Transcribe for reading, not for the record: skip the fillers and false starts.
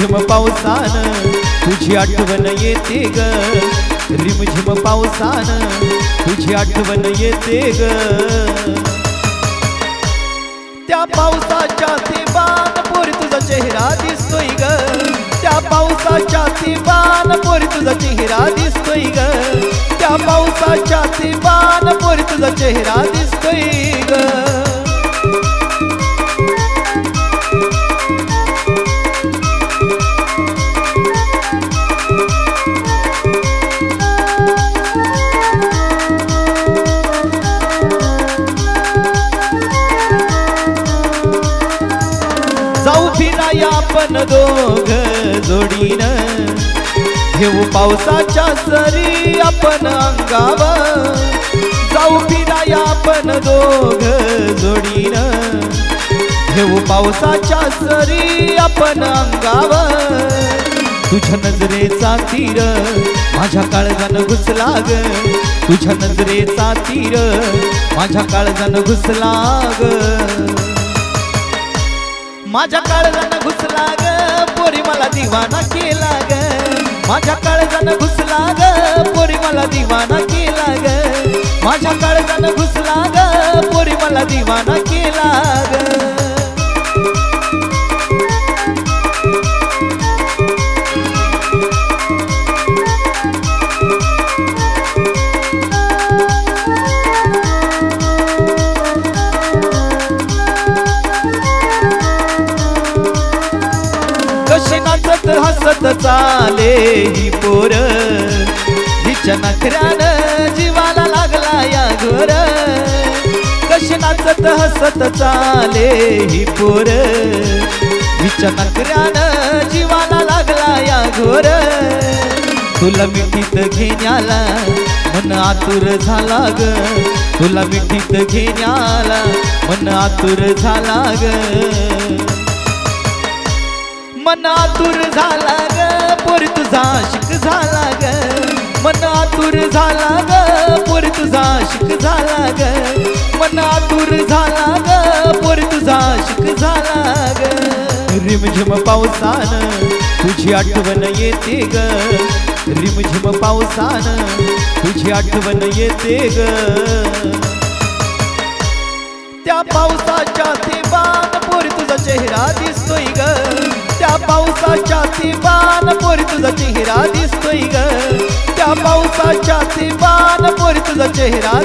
रिमझिम पावसान तुझी आठवण येते ग, रिमझिम पावसान तुझी आठवण येते ग। त्या पावसाच्या थेंबान पोरी तुझा चेहरा दिसतोय ग, त्या पावसाच्या थेंबान पोरी तुझा चेहरा दिसतोय ग, त्या पावसाच्या थेंबान पोरी तुझा चेहरा दिसतोय ग। जाऊ फिराया आपण दोघ जोडीनं, घेऊ पावसाच्या सरी आपण अंगावर। जाऊ फिराया आपण दोघ जोडीनं, घेऊ पावसाच्या सरी आपण अंगावर। तुझ्या नजरेचा तीर माझ्या काळजानं घुसला ग, तुझ्या नजरेचा तीर माझ्या काळजानं घुसला ग, माझ्या काळजानं घुसला ग पोरी मला दिवाना केला ग, माझ्या काळजानं घुसला ग पोरी मला दिवाना केला ग, माझ्या काळजानं घुसला ग पोरी मला दिवाना केला ग। कशी नाचत हसत चाले ही पोर, हिच्या नखऱ्यानं जीवाला लागला या घोर। कशी नाचत हसत चाले ही पोर, हिच्या नखऱ्यानं जीवाला लागला या घोर। तुला मिठीत घेण्याला मन आतुर झाला ग, तुला मिठीत घेण्याला मन आतुर झाला ग, मन आतुर झाला ग पोरी तुझा आशिक झाला ग, मन आतुर झाला ग पोरी तुझा आशिक झाला ग, मन आतुर झाला ग पोरी तुझा आशिक झाला ग। रिमझिम पावसान तुझी आठवण येते ग, रिमझिम पावसान तुझी आठवण येते ग। त्या पावसाच्या थेंबान पोरी तुझा चेहरा दिसतोय ग, त्या पावसाच्या थेंबान पोरी तुझा चेहरा दिसतोय ग, त्या पावसाच्या थेंबान पोरी तुझा चेहरा